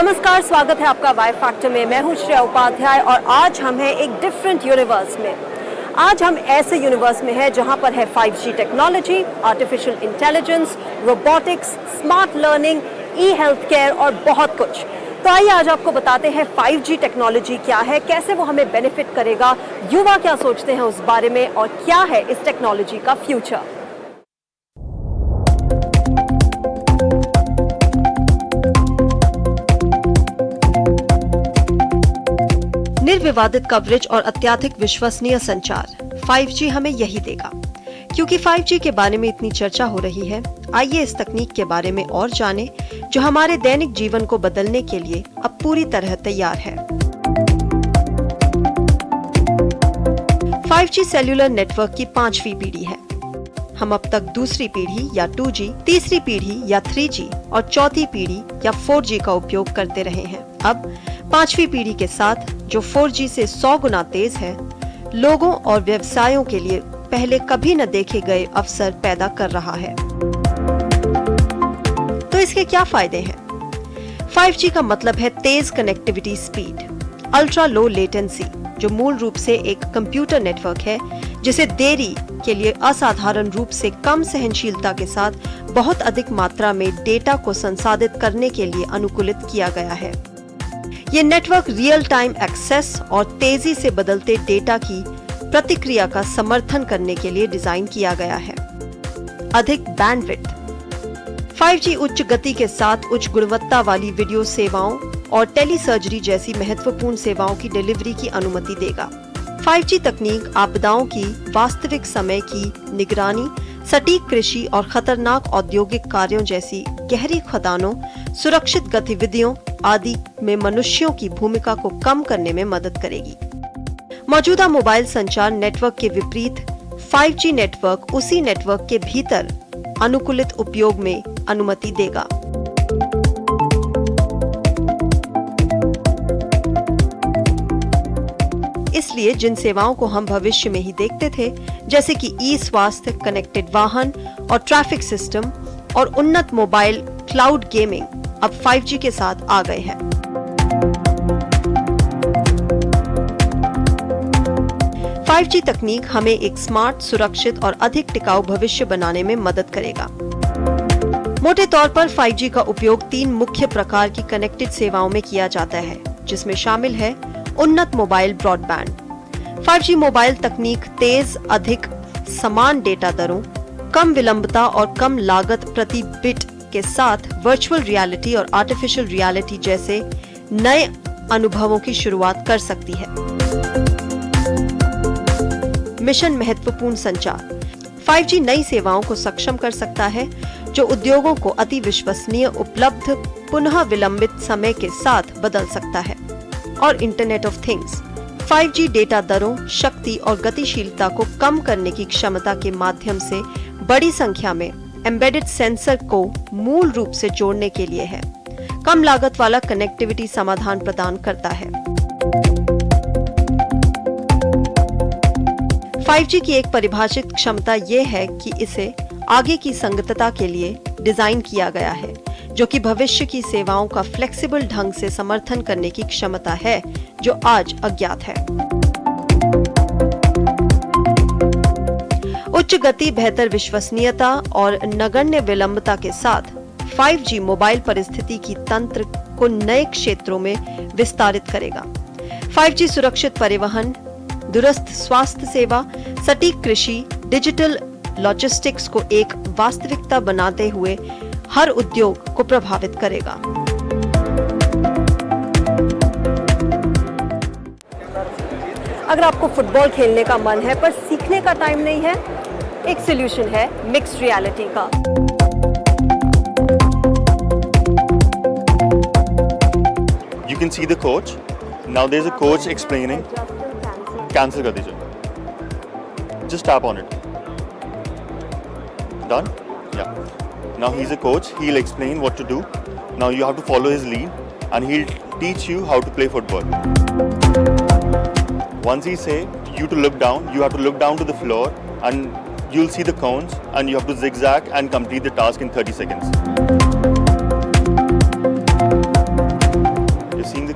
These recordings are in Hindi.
नमस्कार, स्वागत है आपका वाई फैक्टर में। मैं हूं श्रेया उपाध्याय और आज हम हैं एक डिफरेंट यूनिवर्स में। आज हम ऐसे यूनिवर्स में हैं जहां पर है 5G technology, artificial intelligence, robotics, smart learning, e health care और बहुत कुछ। तो आइए आज आपको बताते हैं 5G टेक्नोलॉजी क्या है, कैसे वो हमें बेनिफिट करेगा, युवा क्या सोचते हैं उस बारे में और क्या है इस टेक्नोलॉजी का फ्यूचर। निर्विवादित कवरेज और अत्यधिक विश्वसनीय संचार 5G हमें यही देगा। क्योंकि 5G के बारे में इतनी चर्चा हो रही है, आइए इस तकनीक के बारे में और जानें जो हमारे दैनिक जीवन को बदलने के लिए अब पूरी तरह तैयार है। 5G सेल्युलर नेटवर्क की 5वीं पीढ़ी है। हम अब तक दूसरी पीढ़ी या 2G, तीसरी पीढ़ी या 3G और चौथी पीढ़ी या 4G का उपयोग करते रहे हैं। अब 5वीं पीढ़ी के साथ जो 4G से 100 गुना तेज है, लोगों और व्यवसायों के लिए पहले कभी न देखे गए अवसर पैदा कर रहा है। तो इसके क्या फायदे हैं? 5G का मतलब है तेज connectivity speed, ultra low latency, जो मूल रूप से एक कंप्यूटर नेटवर्क है जिसे देरी के लिए असाधारण रूप से कम सहनशीलता के साथ बहुत अधिक मात्रा में डेटा को संसाधित करने के लिए अनुकूलित किया गया है। ये नेटवर्क रियल टाइम एक्सेस और तेजी से बदलते डेटा की प्रतिक्रिया का समर्थन करने के लिए डिजाइन किया गया है। अधिक बैंडविड्थ 5G उच्च गति के साथ उच्च गुणवत्ता वाली वीडियो सेवाओं और टेलीसर्जरी जैसी महत्वपूर्ण सेवाओं की डिलीवरी की अनुमति देगा। 5G तकनीक आपदाओं की वास्तविक समय की निगरानी, सटीक कृषि और खतरनाक औद्योगिक कार्यों जैसी गहरी खदानों, सुरक्षित गतिविधियों आदि में मनुष्यों की भूमिका को कम करने में मदद करेगी। मौजूदा मोबाइल संचार नेटवर्क के विपरीत 5G नेटवर्क उसी नेटवर्क के भीतर अनुकूलित उपयोग में अनुमति देगा। इसलिए जिन सेवाओं को हम भविष्य में ही देखते थे, जैसे कि ई स्वास्थ्य, कनेक्टेड वाहन और ट्रैफिक सिस्टम और उन्नत मोबाइल क्लाउड गेमिंग, अब 5G के साथ आ गए हैं। 5G तकनीक हमें एक स्मार्ट, सुरक्षित और अधिक टिकाऊ भविष्य बनाने में मदद करेगा। मोटे तौर पर 5G का उपयोग 3 मुख्य प्रकार की कनेक्टेड सेवाओं में किया जाता है, जिसमें शामिल है उन्नत मोबाइल ब्रॉडबैंड। 5G मोबाइल तकनीक तेज, अधिक समान डेटा दरों, कम विलंबता और कम लागत प्रति बिट के साथ वर्चुअल रियलिटी और आर्टिफिशियल रियलिटी जैसे नए अनुभवों की शुरुआत कर सकती है। मिशन महत्वपूर्ण संचार 5G नई सेवाओं को सक्षम कर सकता है जो उद्योगों को अति विश्वसनीय, उपलब्ध, पुनः विलंबित समय के साथ बदल सकता है। और internet of things 5G data दरों, शक्ति और गतिशीलता को कम करने की क्षमता के माध्यम से बड़ी संख्या में एम्बेडेड सेंसर को मूल रूप से जोड़ने के लिए है। कम लागत वाला कनेक्टिविटी समाधान प्रदान करता है। 5G की एक परिभाषित क्षमता यह है कि इसे आगे की संगतता के लिए डिजाइन किया गया है, जो कि भविष्य की सेवाओं का फ्लेक्सिबल ढंग से समर्थन करने की क्षमता है, जो आज अज्ञात है। उच्च गति, बेहतर विश्वसनीयता और नगण्य विलंबता के साथ 5G मोबाइल परिस्थिति की तंत्र को नए क्षेत्रों में विस्तारित करेगा। 5G सुरक्षित परिवहन, दूरस्थ स्वास्थ्य सेवा, सटीक कृषि, डिजिटल लॉजिस्टिक्स को एक वास्तविकता बनाते हुए हर उद्योग को प्रभावित करेगा। अगर आपको फुटबॉल खेलने का मन है पर सीखने का टाइम नहीं है, एक सॉल्यूशन है मिक्स्ड रियलिटी का। You can see the coach. Now there's a coach explaining. Cancel कर दीजिए. Just tap on it. Done? Yeah. Now he's a coach. He'll explain what to do. Now you have to follow his lead, and he'll teach you how to play football. Once he say you to look down, you have to look down to the floor, and you'll see the cones, and you have to zigzag and complete the task in 30 seconds.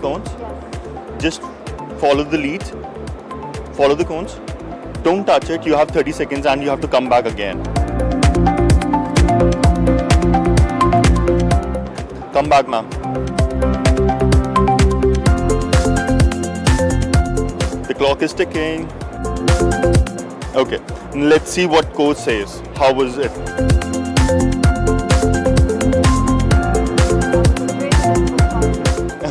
the cones? Just follow the leads. Follow the cones. Don't touch it. You have 30 seconds and you have to come back again. Come back, ma'am. The clock is ticking. Okay, let's see what coach says. How was it?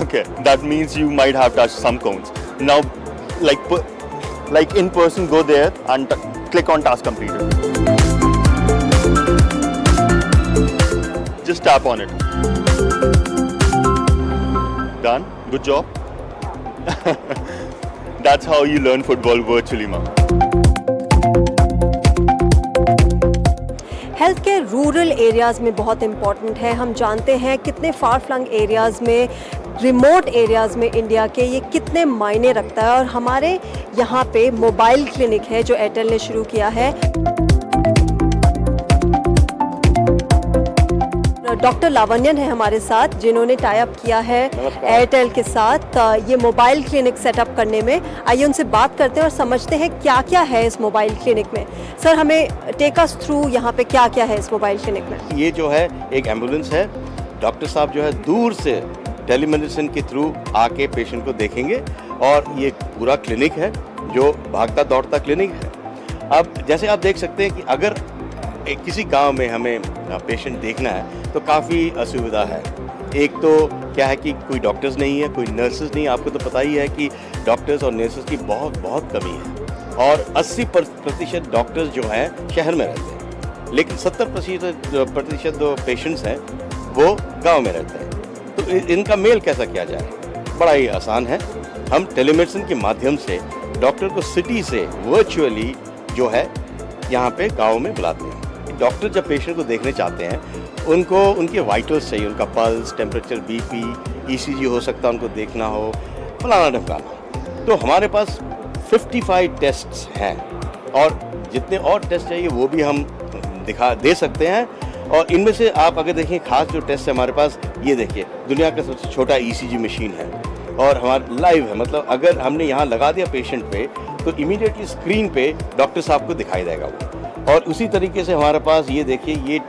Okay, that means you might have touched some cones. Now, like in person, go there and click on task completed. Just tap on it. Done. Good job. That's how you learn football virtually, ma'am. Health care rural areas में बहुत इम्पॉर्टेंट है। हम जानते हैं कितने फार फ्लंग एरियाज़ में, रिमोट एरियाज़ में इंडिया के ये कितने मायने रखता है। और हमारे यहाँ पे मोबाइल क्लिनिक है जो एयरटेल ने शुरू किया है। डॉक्टर लावण्यन है हमारे साथ, जिन्होंने टाई अप किया है एयरटेल के साथ ये मोबाइल क्लिनिक सेटअप करने में। आइए उनसे बात करते हैं और समझते हैं क्या क्या है इस मोबाइल क्लिनिक में। सर, हमें टेक अस थ्रू यहाँ पे क्या क्या है इस मोबाइल क्लिनिक में। ये जो है एक एम्बुलेंस है। डॉक्टर साहब जो है दूर से टेलीमेडिसिन के थ्रू आके पेशेंट को देखेंगे और ये पूरा क्लिनिक है जो भागता दौड़ता क्लिनिक है। अब जैसे आप देख सकते हैं कि अगर किसी गांव में हमें पेशेंट देखना है तो काफ़ी असुविधा है। एक तो क्या है कि कोई डॉक्टर्स नहीं है, कोई नर्सेज नहीं। आपको तो पता ही है कि डॉक्टर्स और नर्सेज की बहुत कमी है और 80% डॉक्टर्स जो हैं शहर में रहते हैं, लेकिन 70% जो पेशेंट्स हैं वो गांव में रहते हैं। तो इनका मेल कैसा किया जाए? बड़ा ही आसान है। हम टेलीमेडिसिन के माध्यम से डॉक्टर को सिटी से वर्चुअली जो है यहाँ पे गाँव में बुलाते हैं। डॉक्टर जब पेशेंट को देखने चाहते हैं, उनको उनके वाइटल्स चाहिए, उनका पल्स, टेम्परेचर, बीपी, ईसीजी हो सकता है उनको देखना हो, फलाना ढमकाना। तो हमारे पास 55 टेस्ट्स हैं और जितने और टेस्ट चाहिए वो भी हम दे सकते हैं। और इनमें से आप अगर देखें खास जो टेस्ट है हमारे पास, ये देखिए दुनिया का सबसे छोटा ईसीजी मशीन है और हमारा लाइव है। मतलब अगर हमने यहाँ लगा दिया पेशेंट पे तो इमीडिएटली स्क्रीन पे डॉक्टर साहब को दिखाई देगा वो। और उसी तरीके से हमारे पास ये देखिए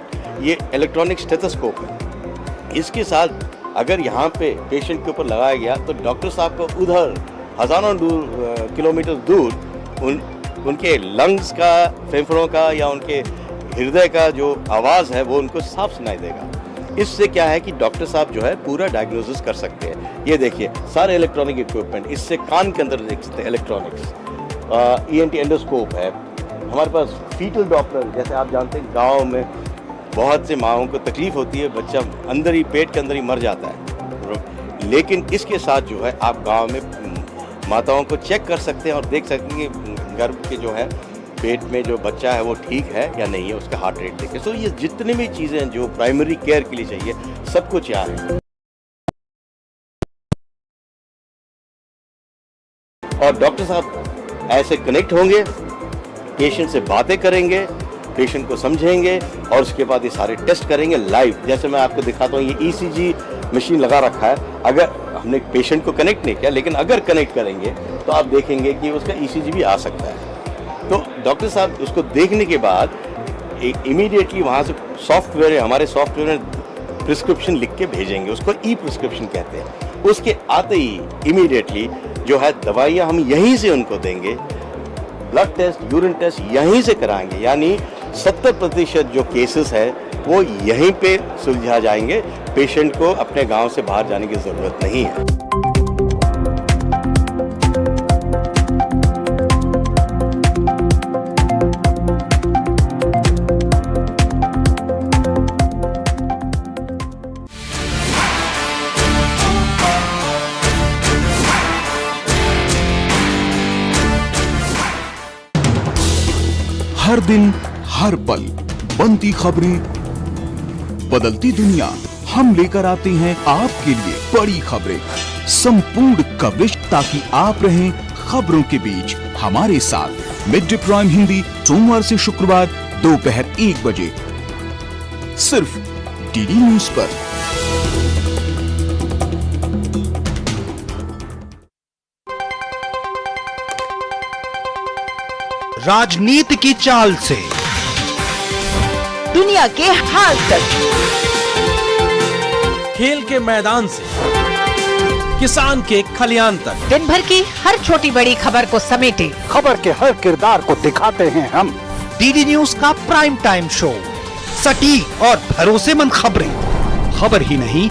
ये इलेक्ट्रॉनिक स्टेथोस्कोप है। इसके साथ अगर यहाँ पे पेशेंट के ऊपर लगाया गया तो डॉक्टर साहब को उधर हज़ारों किलोमीटर दूर उनके लंग्स का, फेफड़ों का या उनके हृदय का जो आवाज़ है वो उनको साफ सुनाई देगा। इससे क्या है कि डॉक्टर साहब जो है पूरा डायग्नोसिस कर सकते हैं। ये देखिए सारे इलेक्ट्रॉनिक इक्विपमेंट, इससे कान के अंदर देख सकते हैं इलेक्ट्रॉनिक्स, ENT एंडोस्कोप है हमारे पास, फीटल डॉपलर। जैसे आप जानते हैं गाँव में बहुत से माँओं को तकलीफ होती है, बच्चा अंदर ही पेट के अंदर ही मर जाता है, लेकिन इसके साथ जो है आप गांव में माताओं को चेक कर सकते हैं और देख सकते हैं कि गर्भ के जो है पेट में जो बच्चा है वो ठीक है या नहीं है, उसका हार्ट रेट देखें। सो ये जितनी भी चीज़ें हैं जो प्राइमरी केयर के लिए चाहिए सब कुछ यहाँ है। और डॉक्टर साहब ऐसे कनेक्ट होंगे, पेशेंट से बातें करेंगे, पेशेंट को समझेंगे और उसके बाद ये सारे टेस्ट करेंगे लाइव। जैसे मैं आपको दिखाता हूँ, ये ECG मशीन लगा रखा है। अगर हमने पेशेंट को कनेक्ट नहीं किया, लेकिन अगर कनेक्ट करेंगे तो आप देखेंगे कि उसका ECG भी आ सकता है। तो डॉक्टर साहब उसको देखने के बाद इमीडिएटली वहाँ से सॉफ्टवेयर है, हमारे सॉफ्टवेयर में प्रिस्क्रिप्शन लिख के भेजेंगे, उसको E-प्रिस्क्रिप्शन कहते हैं। उसके आते ही इमीडिएटली जो है दवाइयाँ हम यहीं से उनको देंगे, ब्लड टेस्ट, यूरिन टेस्ट यहीं से कराएंगे। यानी 70% जो केसेस है वो यहीं पे सुलझा जाएंगे। पेशेंट को अपने गांव से बाहर जाने की ज़रूरत नहीं है। हर दिन हर पल बनती खबरें, बदलती दुनिया, हम लेकर आते हैं आपके लिए बड़ी खबरें, संपूर्ण कवरेज, ताकि आप रहें खबरों के बीच हमारे साथ। मिड डे प्राइम हिंदी सोमवार से शुक्रवार दोपहर 1 बजे सिर्फ DD न्यूज पर। राजनीति की चाल से दुनिया के हाल तक, खेल के मैदान से किसान के खलियान तक, दिन भर की हर छोटी बड़ी खबर को समेटे खबर के हर किरदार को दिखाते हैं हम। डीडी न्यूज का प्राइम टाइम शो, सटीक और भरोसेमंद खबरें, खबर ही नहीं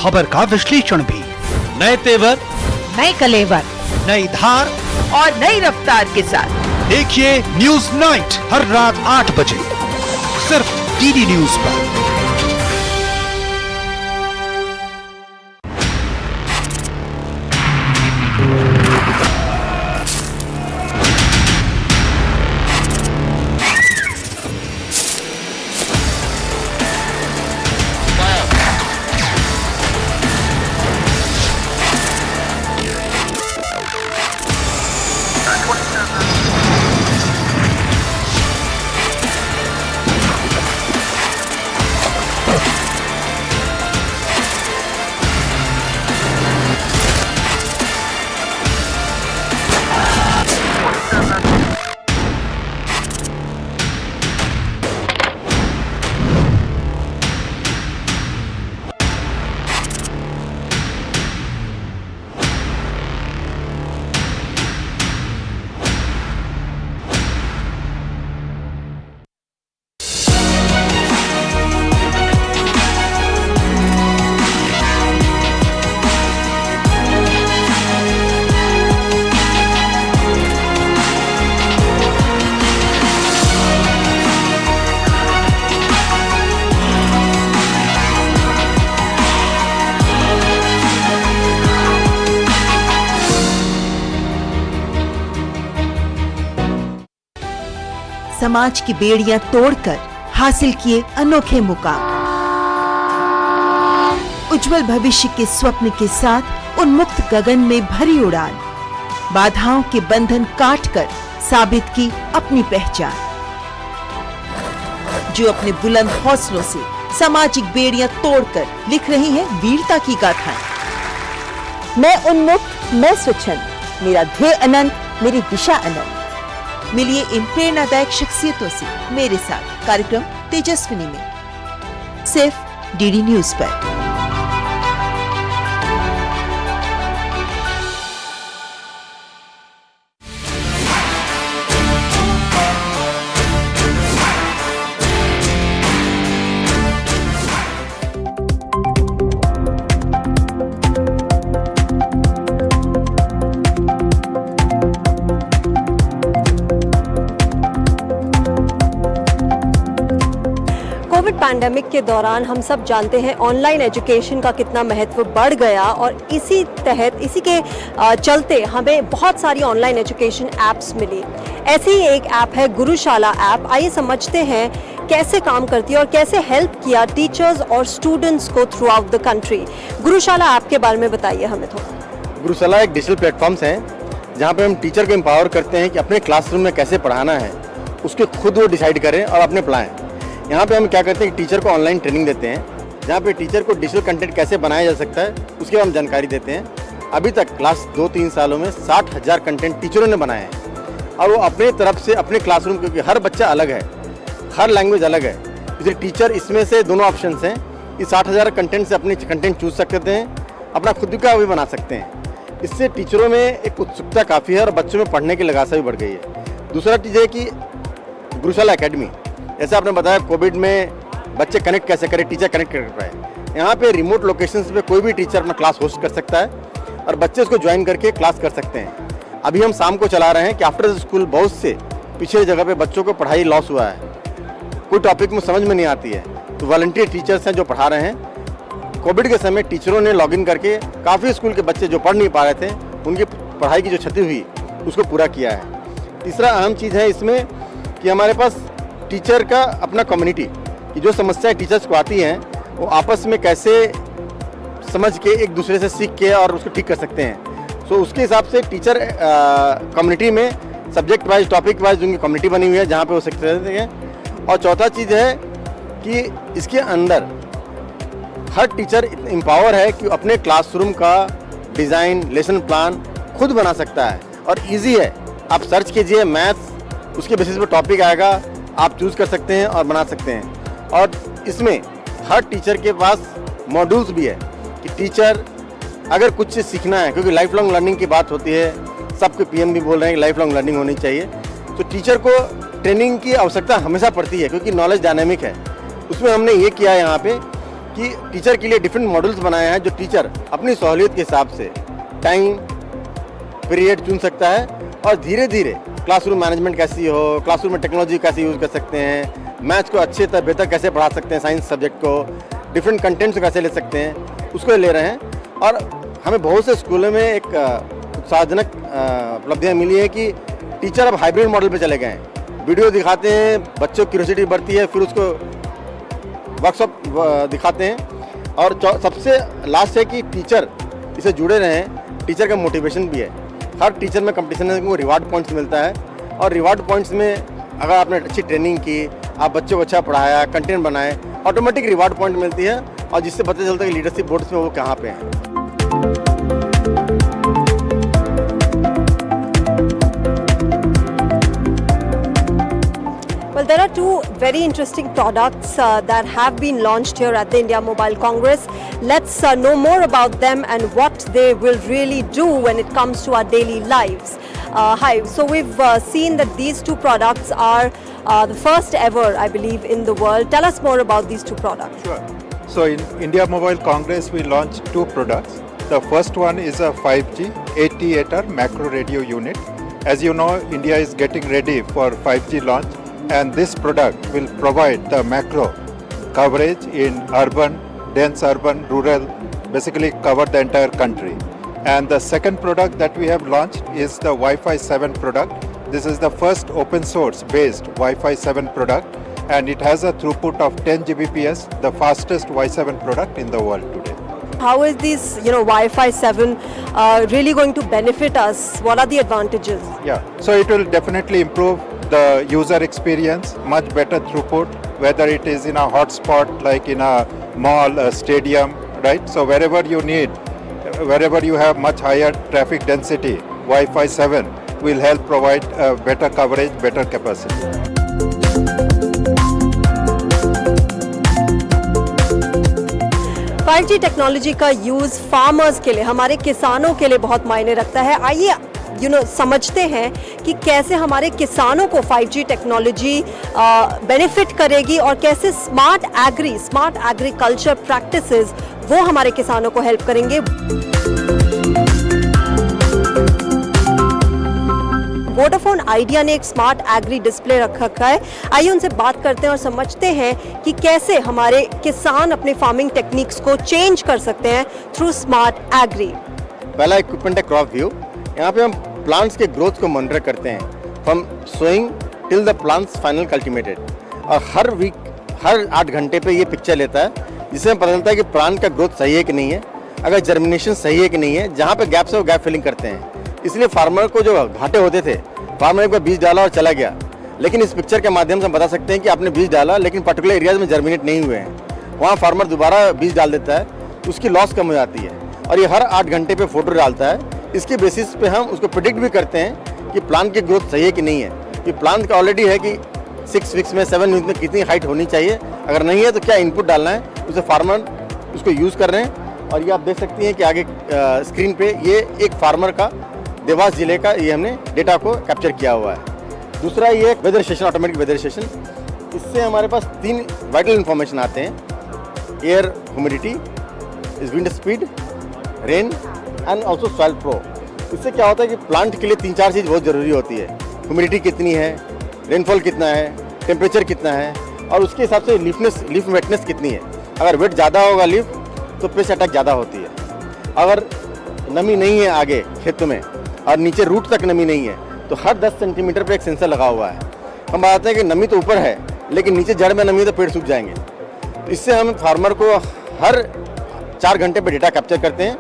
खबर का विश्लेषण भी, नए तेवर, नए कलेवर, नई धार और नई रफ्तार के साथ देखिए न्यूज नाइट हर रात 8 बजे सिर्फ डीडी न्यूज पर। समाज की बेड़ियां तोड़कर हासिल किए अनोखे मुकाम, उज्जवल भविष्य के स्वप्न के साथ उन्मुक्त गगन में भरी उड़ान, बाधाओं के बंधन काटकर साबित की अपनी पहचान, जो अपने बुलंद हौसलों से सामाजिक बेड़ियां तोड़कर लिख रही हैं वीरता की गाथाएं। मैं उन्मुक्त, मैं स्वच्छंद, मेरा ध्येय अनंत, मेरी दिशा अनंत। मिलिए इन प्रेरणादायक शख्सियतों से मेरे साथ कार्यक्रम तेजस्विनी में, सिर्फ डीडी न्यूज पर। कोविड पैंडेमिक के दौरान हम सब जानते हैं ऑनलाइन एजुकेशन का कितना महत्व बढ़ गया, और इसी के चलते हमें बहुत सारी ऑनलाइन एजुकेशन ऐप्स मिली। ऐसी ही एक ऐप है गुरुशाला ऐप। आइए समझते हैं कैसे काम करती है और कैसे हेल्प किया टीचर्स और स्टूडेंट्स को throughout the country. Gurushala app के बारे में बताइए हमें थोड़ा। गुरुशाला एक डिजिटल प्लेटफॉर्म्स हैं जहाँ पे हम टीचर को एम्पावर करते हैं कि अपने क्लासरूम में कैसे पढ़ाना है उसके खुद वो डिसाइड करें और अपने पढ़ाएं। यहाँ पे हम क्या करते हैं कि टीचर को ऑनलाइन ट्रेनिंग देते हैं, जहाँ पे टीचर को डिजिटल कंटेंट कैसे बनाया जा सकता है उसके बारे में जानकारी देते हैं। अभी तक क्लास 2-3 सालों में 60,000 कंटेंट टीचरों ने बनाए हैं, और वो अपने तरफ से अपने क्लासरूम, क्योंकि हर बच्चा अलग है, हर लैंग्वेज अलग है, इसलिए टीचर इसमें से दोनों ऑप्शन हैं कि 60,000 कंटेंट से अपने कंटेंट चूज सकते हैं, अपना खुद का भी बना सकते हैं। इससे टीचरों में एक उत्सुकता काफ़ी है और बच्चों में पढ़ने की लगासा भी बढ़ गई है। दूसरा चीज़ है कि गुरुशाला एकेडमी, जैसे आपने बताया कोविड में बच्चे कनेक्ट कैसे करें, टीचर कनेक्ट कर पाए। यहाँ पे रिमोट लोकेशंस पे कोई भी टीचर अपना क्लास होस्ट कर सकता है और बच्चे उसको ज्वाइन करके क्लास कर सकते हैं। अभी हम शाम को चला रहे हैं कि आफ्टर स्कूल बहुत से पिछले जगह पे बच्चों को पढ़ाई लॉस हुआ है, कोई टॉपिक में समझ में नहीं आती है, तो वॉलंटियर टीचर्स हैं जो पढ़ा रहे हैं। कोविड के समय टीचरों ने लॉगिन करके काफ़ी स्कूल के बच्चे जो पढ़ नहीं पा रहे थे उनकी पढ़ाई की जो क्षति हुई उसको पूरा किया है। तीसरा अहम चीज़ है इसमें कि हमारे पास टीचर का अपना कम्युनिटी की जो समस्याएं टीचर्स को आती हैं वो आपस में कैसे समझ के एक दूसरे से सीख के और उसको ठीक कर सकते हैं। सो उसके हिसाब से टीचर कम्युनिटी में सब्जेक्ट वाइज, टॉपिक वाइज उनकी कम्युनिटी बनी हुई है जहाँ पे वो सीख सकते हैं। और चौथा चीज़ है कि इसके अंदर हर टीचर एम्पावर है कि अपने क्लासरूम का डिज़ाइन, लेसन प्लान खुद बना सकता है और इजी है। आप सर्च कीजिए मैथ्स उसके बेसिस पे टॉपिक आएगा, आप चूज़ कर सकते हैं और बना सकते हैं। और इसमें हर टीचर के पास मॉड्यूल्स भी है कि टीचर अगर कुछ चीज़ सीखना है, क्योंकि लाइफ लॉन्ग लर्निंग की बात होती है, सबके पीएम भी बोल रहे हैं कि लाइफ लॉन्ग लर्निंग होनी चाहिए, तो टीचर को ट्रेनिंग की आवश्यकता हमेशा पड़ती है क्योंकि नॉलेज डायनेमिक है। उसमें हमने ये किया है यहाँ पे कि टीचर के लिए डिफरेंट मॉडल्स बनाए हैं जो टीचर अपनी सहूलियत के हिसाब से टाइम पीरियड चुन सकता है और धीरे धीरे क्लासरूम मैनेजमेंट कैसी हो, क्लासरूम में टेक्नोलॉजी कैसे यूज़ कर सकते हैं, मैथ्स को अच्छे तरह बेहतर कैसे पढ़ा सकते हैं, साइंस सब्जेक्ट को डिफरेंट कंटेंट्स को कैसे ले सकते हैं, उसको ले रहे हैं। और हमें बहुत से स्कूलों में एक उत्साहजनक उपलब्धियाँ मिली है कि टीचर अब हाइब्रिड मॉडल पे चले गए हैं। वीडियो दिखाते हैं, बच्चों की क्यूरियोसिटी बढ़ती है, फिर उसको वर्कशॉप दिखाते हैं। और सबसे लास्ट है कि टीचर इसे जुड़े रहें, टीचर का मोटिवेशन भी है। हर टीचर में कंपटीशन है, उनको रिवार्ड पॉइंट्स मिलता है और रिवार्ड पॉइंट्स में अगर आपने अच्छी ट्रेनिंग की, आप बच्चों को अच्छा पढ़ाया, कंटेंट बनाए, ऑटोमेटिक रिवार्ड पॉइंट मिलती है और जिससे पता चलता है कि लीडरशिप बोर्ड्स में वो कहाँ पे हैं। Well, there are two very interesting products that have been launched here at the India Mobile Congress. Let's know more about them and what they will really do when it comes to our daily lives. Hi, so we've seen that these two products are the first ever, I believe, in the world. Tell us more about these two products. Sure. So in India Mobile Congress, we launched two products. The first one is a 5G 88er macro radio unit. As you know, India is getting ready for 5G launch. And this product will provide the macro coverage in urban, dense urban, rural, basically cover the entire country. And the second product that we have launched is the Wi-Fi 7 product. This is the first open source based Wi-Fi 7 product and it has a throughput of 10 Gbps, the fastest Wi-Fi 7 product in the world today. How is this, Wi-Fi 7 really going to benefit us? What are the advantages? Yeah, so it will definitely improve the user experience, much better throughput, whether it is in a hotspot like in a mall, a stadium, right? So wherever you need, wherever you have much higher traffic density, Wi-Fi 7 will help provide better coverage, better capacity. 5G technology का यूज़ फार्मर्स के लिए, हमारे किसानों के लिए बहुत मायने रखता है। आइए समझते हैं कि कैसे हमारे किसानों को 5G टेक्नोलॉजी बेनिफिट करेगी और कैसे स्मार्ट एग्रीकल्चर प्रैक्टिसेस वो हमारे किसानों को हेल्प करेंगे। वोडाफोन आइडिया ने एक स्मार्ट एग्री डिस्प्ले रखा है। आइए उनसे बात करते हैं और समझते हैं कि कैसे हमारे किसान अपने फार्मिंग टेक्निक्स को चेंज कर सकते हैं थ्रू स्मार्ट एग्री। पहला इक्विपमेंट है क्रॉप व्यू। यहाँ पे हम प्लांट्स के ग्रोथ को मॉनिटर करते हैं from sowing till the plants final cultivated. और हर वीक, हर 8 घंटे पे ये पिक्चर लेता है जिससे हमें पता चलता है कि प्लांट का ग्रोथ सही है कि नहीं है, अगर जर्मिनेशन सही है कि नहीं है। जहाँ पे गैप्स है वो गैप फिलिंग करते हैं। इसलिए फार्मर को जो घाटे होते थे, फार्मर एक बार बीज डाला और चला गया, लेकिन इस पिक्चर के माध्यम से हम बता सकते हैं कि आपने बीज डाला लेकिन पर्टिकुलर एरियाज में जर्मिनेट नहीं हुए हैं, वहाँ फार्मर दोबारा बीज डाल देता है तो उसकी लॉस कम हो जाती है। और ये हर 8 घंटे पे फोटो डालता है। इसके बेसिस पे हम उसको प्रेडिक्ट भी करते हैं कि प्लांट की ग्रोथ सही है कि नहीं है। कि प्लांट का ऑलरेडी है कि 6 वीक्स में 7 वीक्स में कितनी हाइट होनी चाहिए, अगर नहीं है तो क्या इनपुट डालना है, उसे फार्मर उसको यूज़ कर रहे हैं। और ये आप देख सकती हैं कि आगे स्क्रीन पे ये एक फार्मर का देवास जिले का ये हमने डेटा को कैप्चर किया हुआ है। दूसरा ये weather station, automatic weather station. इससे हमारे पास 3 वाइटल इन्फॉर्मेशन आते हैं: air humidity, wind speed, rain and also soil flow. इससे क्या होता है कि प्लांट के लिए 3-4 चीज़ बहुत ज़रूरी होती है। ह्यूमिडिटी कितनी है, रेनफॉल कितना है, टेम्परेचर कितना है और उसके हिसाब से लीफ वेटनेस कितनी है। अगर वेट ज़्यादा होगा लीफ तो पेस्ट अटैक ज़्यादा होती है। अगर नमी नहीं है आगे खेतों में और नीचे रूट तक नमी नहीं है तो हर 10 सेंटीमीटर पर एक सेंसर लगा हुआ है। हम बताते हैं कि नमी तो ऊपर है लेकिन नीचे जड़ में नमी है तो पेड़ सूख जाएंगे। तो इससे हम फार्मर को हर 4 घंटे पे डेटा कैप्चर करते हैं।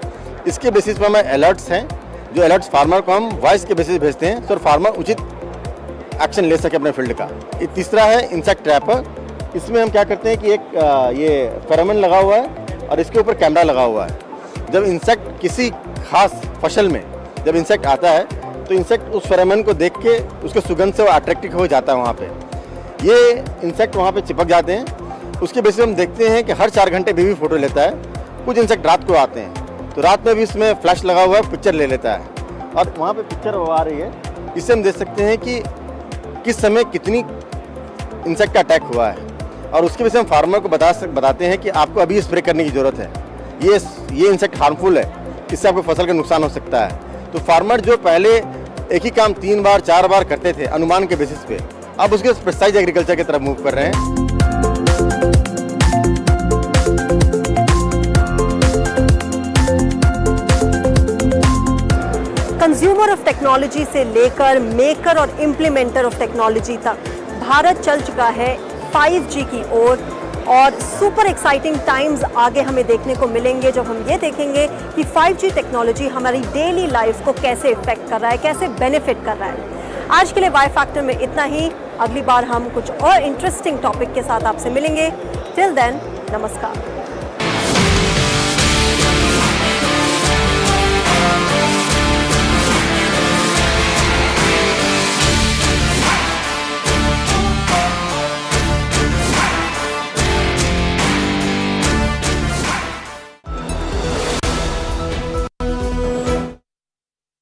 इसके बेसिस पर हमें अलर्ट्स हैं, जो अलर्ट्स फार्मर को हम वॉइस के बेसिस भेजते हैं तो फार्मर उचित एक्शन ले सके अपने फील्ड का। तीसरा है इंसेक्ट ट्रैपर। इसमें हम क्या करते हैं कि एक ये फेरोमोन लगा हुआ है और इसके ऊपर कैमरा लगा हुआ है। जब इंसेक्ट किसी खास फसल में जब इंसेक्ट आता है तो इंसेक्ट उस फेरोमोन को देख के उसके सुगंध से वो अट्रैक्टिव हो जाता है वहाँ पे। ये इंसेक्ट वहाँ पे चिपक जाते हैं। उसके बेसिस हम देखते हैं कि हर 4 घंटे भी फ़ोटो लेता है। कुछ इंसेक्ट रात को आते हैं, तो रात में भी इसमें फ्लैश लगा हुआ है, पिक्चर ले लेता है और वहाँ पे पिक्चर वो आ रही है। इससे हम देख सकते हैं कि किस समय कितनी इंसेक्ट का अटैक हुआ है और उसके वजह से हम फार्मर को बताते हैं कि आपको अभी स्प्रे करने की ज़रूरत है, ये इंसेक्ट हार्मफुल है, इससे आपको फसल का नुकसान हो सकता है। तो फार्मर जो पहले एक ही काम 3 बार 4 बार करते थे अनुमान के बेसिस पे, अब उसके प्रिसाइज एग्रीकल्चर की तरफ मूव कर रहे हैं। कंज्यूमर ऑफ टेक्नोलॉजी से लेकर मेकर और इम्प्लीमेंटर ऑफ टेक्नोलॉजी तक भारत चल चुका है 5G की ओर और सुपर एक्साइटिंग टाइम्स आगे हमें देखने को मिलेंगे जब हम ये देखेंगे कि 5G टेक्नोलॉजी हमारी डेली लाइफ को कैसे इफेक्ट कर रहा है, कैसे बेनिफिट कर रहा है। आज के लिए वाई फैक्टर में इतना ही। अगली बार हम कुछ और इंटरेस्टिंग टॉपिक के साथ आपसे मिलेंगे। टिल देन, नमस्कार।